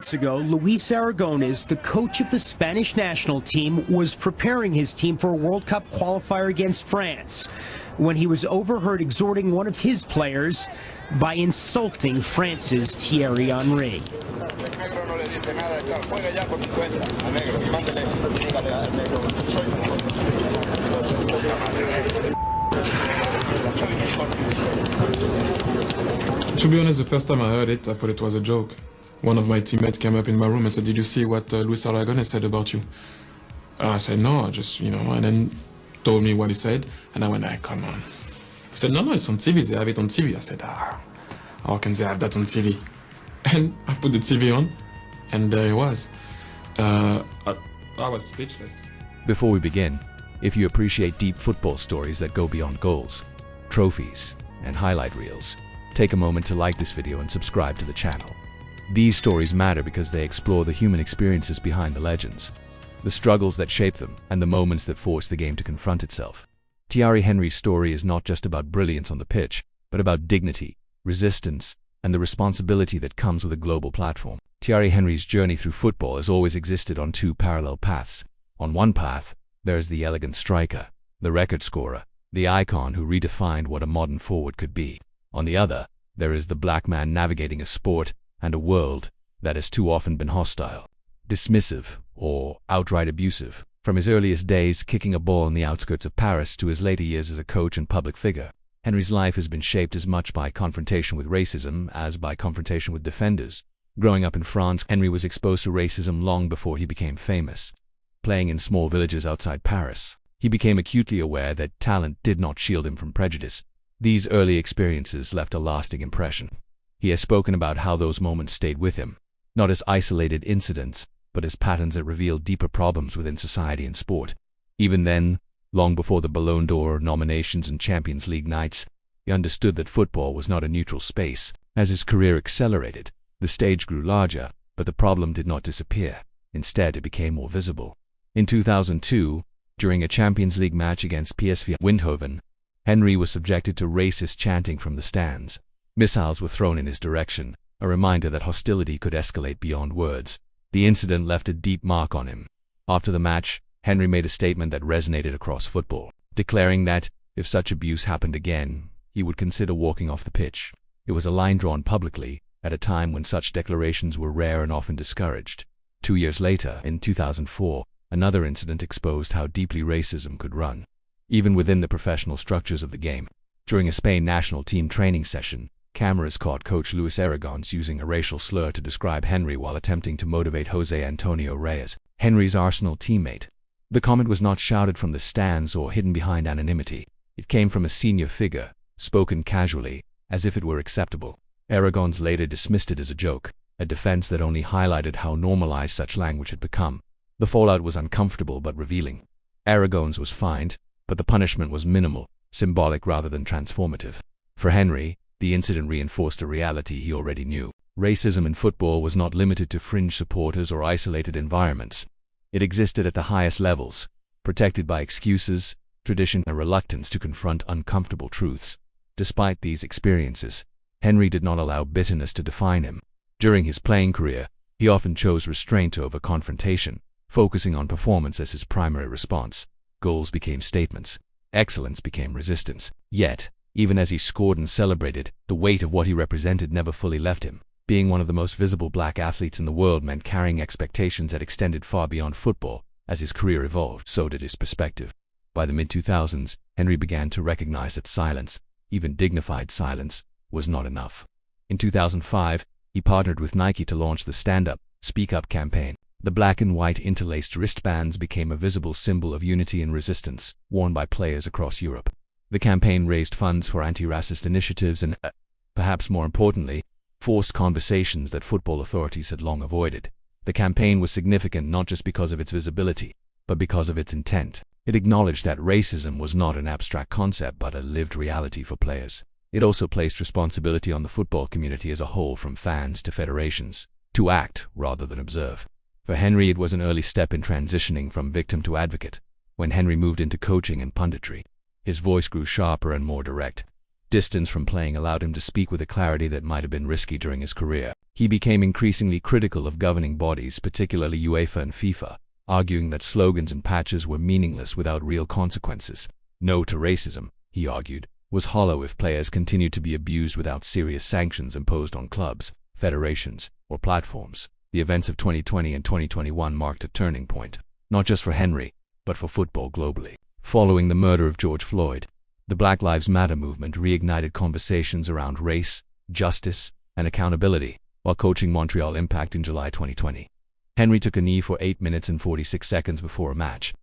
months ago, Luis Aragonés, the coach of the Spanish national team, was preparing his team for a World Cup qualifier against France when he was overheard exhorting one of his players by insulting France's Thierry Henry. To be honest, the first time I heard it, I thought it was a joke. One of my teammates came up in my room and said, "Did you see what Luis Aragonés said about you?" And I said, "No, I just, and then told me what he said, and I went, come on." He said, no, it's on TV, they have it on TV. I said, how can they have that on TV? And I put the TV on, and there it was. I was speechless. Before we begin, if you appreciate deep football stories that go beyond goals, trophies, and highlight reels, take a moment to like this video and subscribe to the channel. These stories matter because they explore the human experiences behind the legends, the struggles that shape them, and the moments that force the game to confront itself. Thierry Henry's story is not just about brilliance on the pitch, but about dignity, resistance, and the responsibility that comes with a global platform. Thierry Henry's journey through football has always existed on two parallel paths. On one path, there is the elegant striker, the record scorer, the icon who redefined what a modern forward could be. On the other, there is the black man navigating a sport and a world that has too often been hostile, dismissive, or outright abusive. From his earliest days kicking a ball on the outskirts of Paris to his later years as a coach and public figure, Henry's life has been shaped as much by confrontation with racism as by confrontation with defenders. Growing up in France, Henry was exposed to racism long before he became famous. Playing in small villages outside Paris, he became acutely aware that talent did not shield him from prejudice. These early experiences left a lasting impression. He has spoken about how those moments stayed with him, not as isolated incidents, but as patterns that reveal deeper problems within society and sport. Even then, long before the Ballon d'Or nominations and Champions League nights, he understood that football was not a neutral space. As his career accelerated, the stage grew larger, but the problem did not disappear. Instead, it became more visible. In 2002, during a Champions League match against PSV Eindhoven, Henry was subjected to racist chanting from the stands. Missiles were thrown in his direction, a reminder that hostility could escalate beyond words. The incident left a deep mark on him. After the match, Henry made a statement that resonated across football, declaring that, if such abuse happened again, he would consider walking off the pitch. It was a line drawn publicly, at a time when such declarations were rare and often discouraged. 2 years later, in 2004, another incident exposed how deeply racism could run, even within the professional structures of the game. During a Spain national team training session, cameras caught coach Luis Aragonés using a racial slur to describe Henry while attempting to motivate José Antonio Reyes, Henry's Arsenal teammate. The comment was not shouted from the stands or hidden behind anonymity. It came from a senior figure, spoken casually, as if it were acceptable. Aragonés later dismissed it as a joke, a defense that only highlighted how normalized such language had become. The fallout was uncomfortable but revealing. Aragonés was fined, but the punishment was minimal, symbolic rather than transformative. For Henry, the incident reinforced a reality he already knew. Racism in football was not limited to fringe supporters or isolated environments. It existed at the highest levels, protected by excuses, tradition, and reluctance to confront uncomfortable truths. Despite these experiences, Henry did not allow bitterness to define him. During his playing career, he often chose restraint over confrontation, focusing on performance as his primary response. Goals became statements. Excellence became resistance. Yet, even as he scored and celebrated, the weight of what he represented never fully left him. Being one of the most visible black athletes in the world meant carrying expectations that extended far beyond football. As his career evolved, so did his perspective. By the mid-2000s, Henry began to recognize that silence, even dignified silence, was not enough. In 2005, he partnered with Nike to launch the Stand Up, Speak Up campaign. The black and white interlaced wristbands became a visible symbol of unity and resistance, worn by players across Europe. The campaign raised funds for anti-racist initiatives and, perhaps more importantly, forced conversations that football authorities had long avoided. The campaign was significant not just because of its visibility, but because of its intent. It acknowledged that racism was not an abstract concept but a lived reality for players. It also placed responsibility on the football community as a whole, from fans to federations, to act rather than observe. For Henry, it was an early step in transitioning from victim to advocate. When Henry moved into coaching and punditry, his voice grew sharper and more direct. Distance from playing allowed him to speak with a clarity that might have been risky during his career. He became increasingly critical of governing bodies, particularly UEFA and FIFA, arguing that slogans and patches were meaningless without real consequences. No to racism, he argued, was hollow if players continued to be abused without serious sanctions imposed on clubs, federations, or platforms. The events of 2020 and 2021 marked a turning point, not just for Henry, but for football globally. Following the murder of George Floyd, the Black Lives Matter movement reignited conversations around race, justice, and accountability. While coaching Montreal Impact in July 2020, Henry took a knee for 8 minutes and 46 seconds before a match,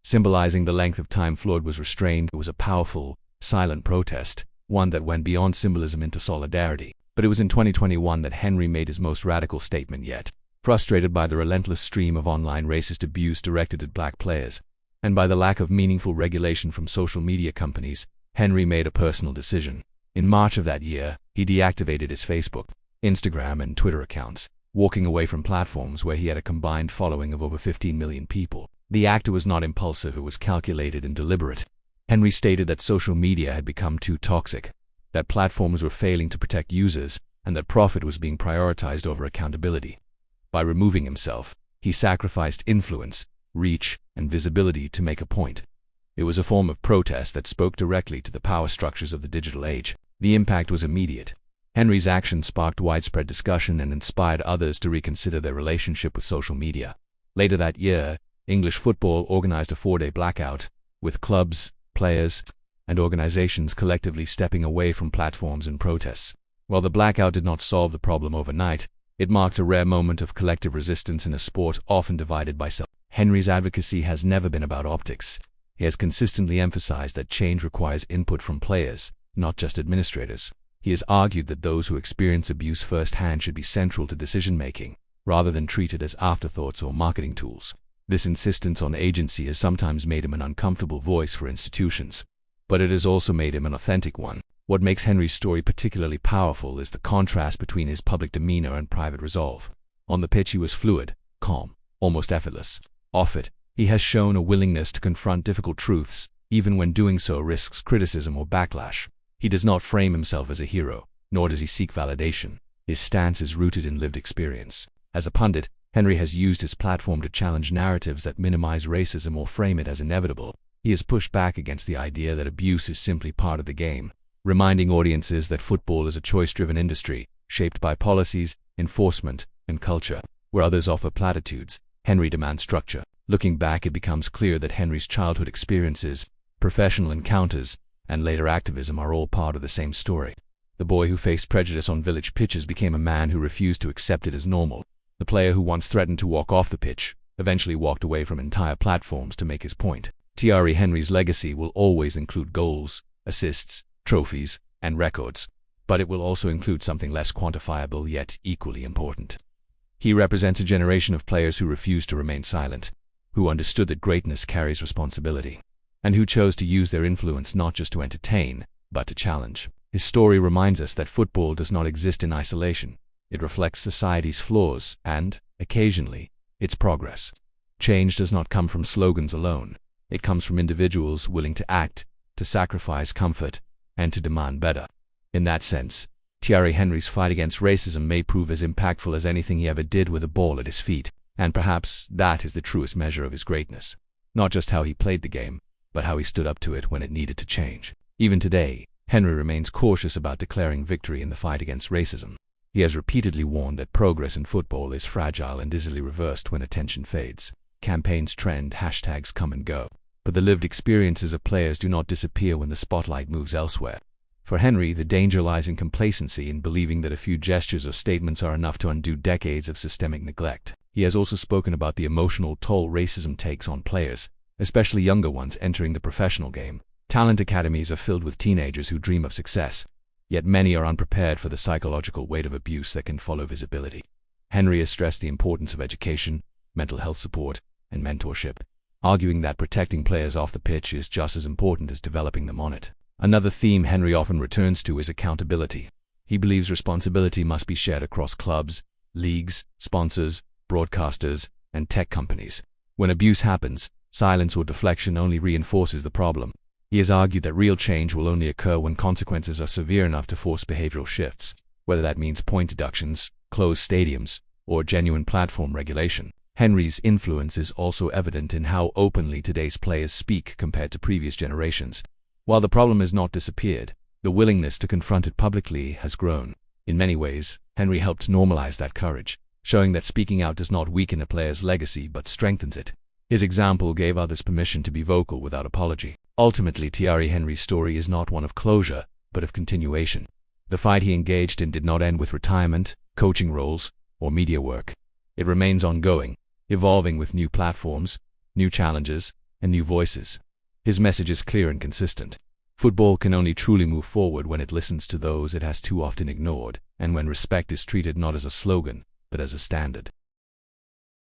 symbolizing the length of time Floyd was restrained. It was a powerful, silent protest, one that went beyond symbolism into solidarity. But it was in 2021 that Henry made his most radical statement yet. Frustrated by the relentless stream of online racist abuse directed at black players, and by the lack of meaningful regulation from social media companies, Henry made a personal decision. In March of that year, he deactivated his Facebook, Instagram, and Twitter accounts, walking away from platforms where he had a combined following of over 15 million people. The act was not impulsive, it was calculated and deliberate. Henry stated that social media had become too toxic, that platforms were failing to protect users, and that profit was being prioritized over accountability. By removing himself, he sacrificed influence, reach, and visibility to make a point. It was a form of protest that spoke directly to the power structures of the digital age. The impact was immediate. Henry's action sparked widespread discussion and inspired others to reconsider their relationship with social media. Later that year, English football organized a 4-day blackout, with clubs, players, and organizations collectively stepping away from platforms and protests. While the blackout did not solve the problem overnight, it marked a rare moment of collective resistance in a sport often divided by self. Henry's advocacy has never been about optics. He has consistently emphasized that change requires input from players, not just administrators. He has argued that those who experience abuse firsthand should be central to decision-making, rather than treated as afterthoughts or marketing tools. This insistence on agency has sometimes made him an uncomfortable voice for institutions, but it has also made him an authentic one. What makes Henry's story particularly powerful is the contrast between his public demeanor and private resolve. On the pitch he was fluid, calm, almost effortless. Off it, he has shown a willingness to confront difficult truths, even when doing so risks criticism or backlash. He does not frame himself as a hero, nor does he seek validation. His stance is rooted in lived experience. As a pundit, Henry has used his platform to challenge narratives that minimize racism or frame it as inevitable. He has pushed back against the idea that abuse is simply part of the game, reminding audiences that football is a choice-driven industry, shaped by policies, enforcement, and culture. Where others offer platitudes, Henry demands structure. Looking back, it becomes clear that Henry's childhood experiences, professional encounters, and later activism are all part of the same story. The boy who faced prejudice on village pitches became a man who refused to accept it as normal. The player who once threatened to walk off the pitch eventually walked away from entire platforms to make his point. Thierry Henry's legacy will always include goals, assists, trophies, and records, but it will also include something less quantifiable yet equally important. He represents a generation of players who refused to remain silent, who understood that greatness carries responsibility, and who chose to use their influence not just to entertain, but to challenge. His story reminds us that football does not exist in isolation. It reflects society's flaws and, occasionally, its progress. Change does not come from slogans alone. It comes from individuals willing to act, to sacrifice comfort, and to demand better. In that sense, Thierry Henry's fight against racism may prove as impactful as anything he ever did with a ball at his feet, and perhaps that is the truest measure of his greatness. Not just how he played the game, but how he stood up to it when it needed to change. Even today, Henry remains cautious about declaring victory in the fight against racism. He has repeatedly warned that progress in football is fragile and easily reversed when attention fades. Campaigns trend, hashtags come and go, but the lived experiences of players do not disappear when the spotlight moves elsewhere. For Henry, the danger lies in complacency, in believing that a few gestures or statements are enough to undo decades of systemic neglect. He has also spoken about the emotional toll racism takes on players, especially younger ones entering the professional game. Talent academies are filled with teenagers who dream of success, yet many are unprepared for the psychological weight of abuse that can follow visibility. Henry has stressed the importance of education, mental health support, and mentorship, arguing that protecting players off the pitch is just as important as developing them on it. Another theme Henry often returns to is accountability. He believes responsibility must be shared across clubs, leagues, sponsors, broadcasters, and tech companies. When abuse happens, silence or deflection only reinforces the problem. He has argued that real change will only occur when consequences are severe enough to force behavioral shifts, whether that means point deductions, closed stadiums, or genuine platform regulation. Henry's influence is also evident in how openly today's players speak compared to previous generations. While the problem has not disappeared, the willingness to confront it publicly has grown. In many ways, Henry helped normalize that courage, showing that speaking out does not weaken a player's legacy but strengthens it. His example gave others permission to be vocal without apology. Ultimately, Thierry Henry's story is not one of closure, but of continuation. The fight he engaged in did not end with retirement, coaching roles, or media work. It remains ongoing, evolving with new platforms, new challenges, and new voices. His message is clear and consistent. Football can only truly move forward when it listens to those it has too often ignored, and when respect is treated not as a slogan, but as a standard.